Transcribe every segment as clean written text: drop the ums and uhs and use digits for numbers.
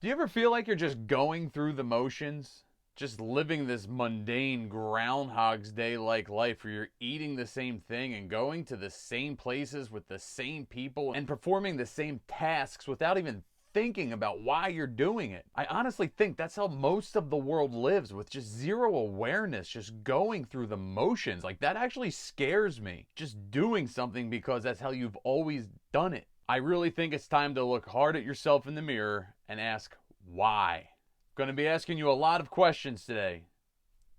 Do you ever feel like you're just going through the motions? Just living this mundane Groundhog's Day like life where you're eating the same thing and going to the same places with the same people and performing the same tasks without even thinking about why you're doing it. I honestly think that's how most of the world lives, with just zero awareness, just going through the motions. Like, that actually scares me. Just doing something because that's how you've always done it. I really think it's time to look hard at yourself in the mirror and ask why. I'm going to be asking you a lot of questions today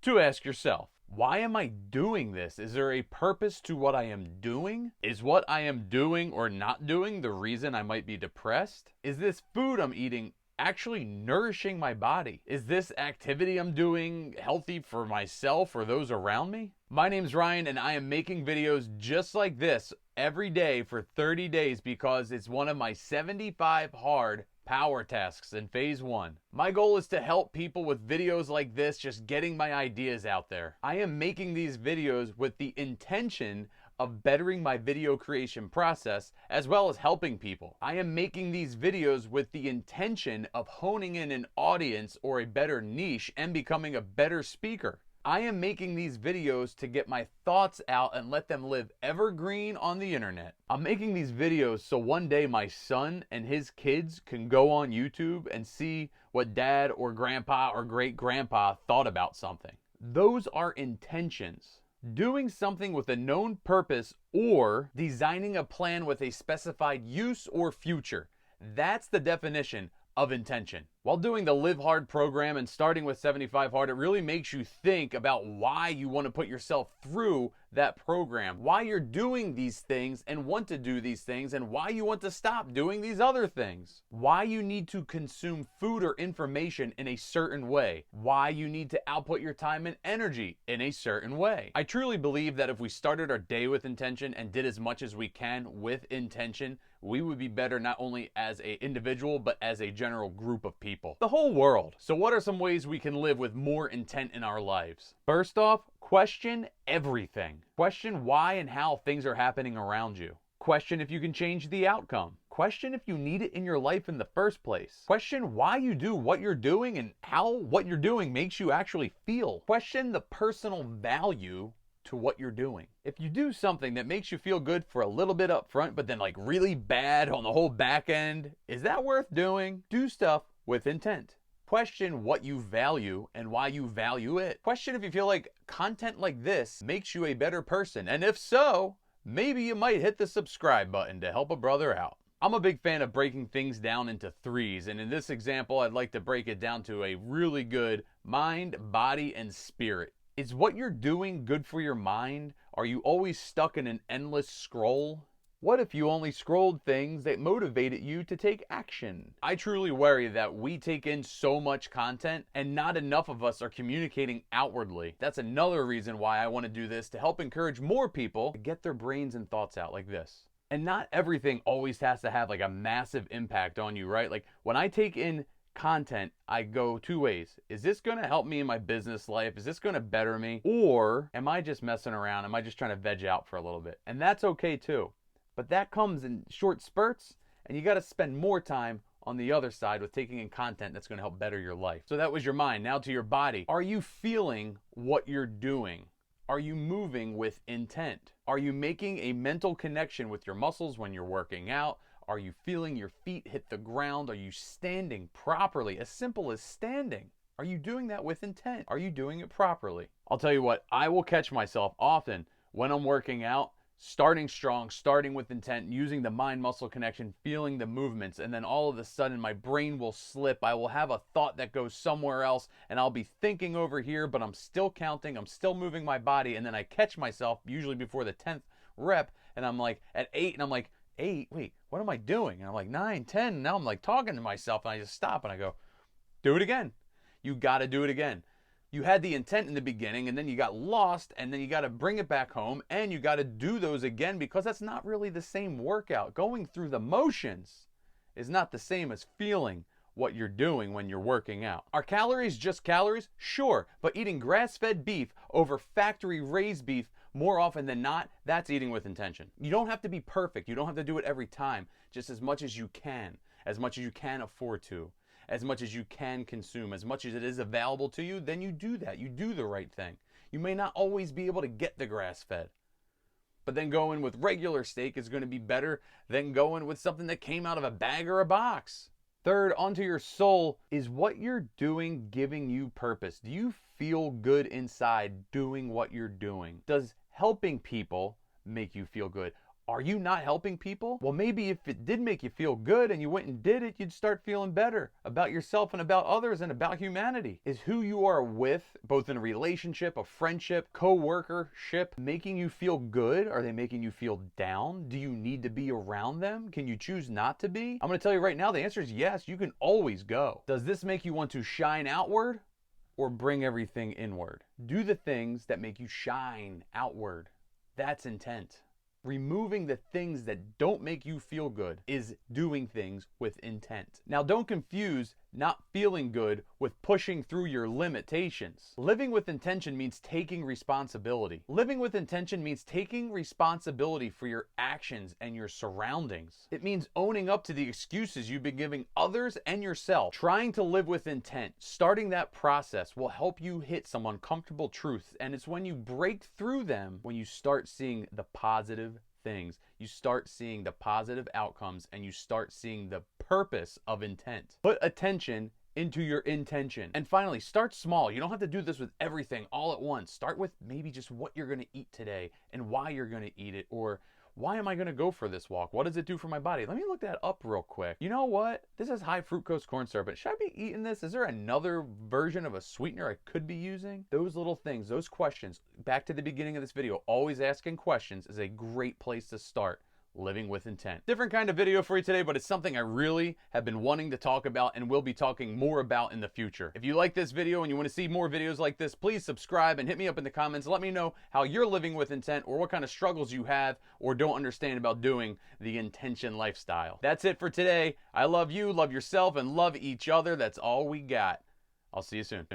to ask yourself. Why am I doing this? Is there a purpose to what I am doing? Is what I am doing or not doing the reason I might be depressed? Is this food I'm eating actually nourishing my body? Is this activity I'm doing healthy for myself or those around me? My name's Ryan, and I am making videos just like this every day for 30 days because it's one of my 75 hard power tasks in phase 1. My goal is to help people with videos like this, just getting my ideas out there. I am making these videos with the intention of bettering my video creation process as well as helping people. I am making these videos with the intention of honing in an audience or a better niche and becoming a better speaker. I am making these videos to get my thoughts out and let them live evergreen on the internet. I'm making these videos so one day my son and his kids can go on YouTube and see what dad or grandpa or great grandpa thought about something. Those are intentions. Doing something with a known purpose or designing a plan with a specified use or future. That's the definition of intention. While doing the Live Hard program and starting with 75 Hard, it really makes you think about why you want to put yourself through that program, why you're doing these things and want to do these things, and why you want to stop doing these other things, why you need to consume food or information in a certain way, why you need to output your time and energy in a certain way. I truly believe that if we started our day with intention and did as much as we can with intention, we would be better not only as an individual, but as a general group of people. The whole world. So what are some ways we can live with more intent in our lives? First off, question everything. Question why and how things are happening around you. Question if you can change the outcome. Question if you need it in your life in the first place. Question why you do what you're doing and how what you're doing makes you actually feel. Question the personal value to what you're doing. If you do something that makes you feel good for a little bit up front, but then like really bad on the whole back end, is that worth doing? Do stuff with intent. Question what you value and why you value it. Question if you feel like content like this makes you a better person. And if so, maybe you might hit the subscribe button to help a brother out. I'm a big fan of breaking things down into threes, and in this example, I'd like to break it down to a really good mind, body, and spirit. Is what you're doing good for your mind? Are you always stuck in an endless scroll? What if you only scrolled things that motivated you to take action? I truly worry that we take in so much content and not enough of us are communicating outwardly. That's another reason why I want to do this, to help encourage more people to get their brains and thoughts out like this. And not everything always has to have like a massive impact on you, right? Like when I take in content, I go two ways. Is this going to help me in my business life? Is this going to better me? Or am I just messing around? Am I just trying to veg out for a little bit? And that's okay too. But that comes in short spurts, and you got to spend more time on the other side with taking in content that's going to help better your life. So that was your mind. Now to your body. Are you feeling what you're doing? Are you moving with intent? Are you making a mental connection with your muscles when you're working out? Are you feeling your feet hit the ground? Are you standing properly? As simple as standing. Are you doing that with intent? Are you doing it properly? I'll tell you what, I will catch myself often when I'm working out, starting strong, starting with intent, using the mind-muscle connection, feeling the movements, and then all of a sudden my brain will slip. I will have a thought that goes somewhere else, and I'll be thinking over here, but I'm still counting, I'm still moving my body, and then I catch myself, usually before the 10th rep, and I'm like at 8, and I'm like, 8, wait, what am I doing? And I'm like 9, 10, and now I'm like talking to myself, and I just stop, and I go, do it again. You got to do it again. You had the intent in the beginning, and then you got lost, and then you got to bring it back home, and you got to do those again, because that's not really the same workout. Going through the motions is not the same as feeling what you're doing when you're working out. Are calories just calories? Sure, but eating grass-fed beef over factory-raised beef more often than not, that's eating with intention. You don't have to be perfect. You don't have to do it every time, just as much as you can afford to. as much as you can consume, as much as it is available to you, then you do that. You do the right thing. You may not always be able to get the grass-fed, but then going with regular steak is going to be better than going with something that came out of a bag or a box. Third, onto your soul, is what you're doing giving you purpose? Do you feel good inside doing what you're doing? Does helping people make you feel good? Are you not helping people? Well, maybe if it did make you feel good and you went and did it, you'd start feeling better about yourself and about others and about humanity. Is who you are with, both in a relationship, a friendship, co-workership, making you feel good? Are they making you feel down? Do you need to be around them? Can you choose not to be? I'm going to tell you right now, the answer is yes. You can always go. Does this make you want to shine outward or bring everything inward? Do the things that make you shine outward. That's intent. Removing the things that don't make you feel good is doing things with intent. Now, don't confuse not feeling good with pushing through your limitations. Living with intention means taking responsibility. Living with intention means taking responsibility for your actions and your surroundings. It means owning up to the excuses you've been giving others and yourself. Trying to live with intent, starting that process will help you hit some uncomfortable truths, and it's when you break through them when you start seeing the positive things. You start seeing the positive outcomes and you start seeing the purpose of intent. Put attention into your intention. And finally, start small. You don't have to do this with everything all at once. Start with maybe just what you're going to eat today and why you're going to eat it, or why am I going to go for this walk? What does it do for my body? Let me look that up real quick. You know what? This is high fructose corn syrup, but should I be eating this? Is there another version of a sweetener I could be using? Those little things, those questions, back to the beginning of this video, always asking questions is a great place to start. Living with intent. Different kind of video for you today, but it's something I really have been wanting to talk about and will be talking more about in the future. If you like this video and you want to see more videos like this, please subscribe and hit me up in the comments. Let me know how you're living with intent or what kind of struggles you have or don't understand about doing the intention lifestyle. That's it for today. I love you, love yourself, and love each other. That's all we got. I'll see you soon.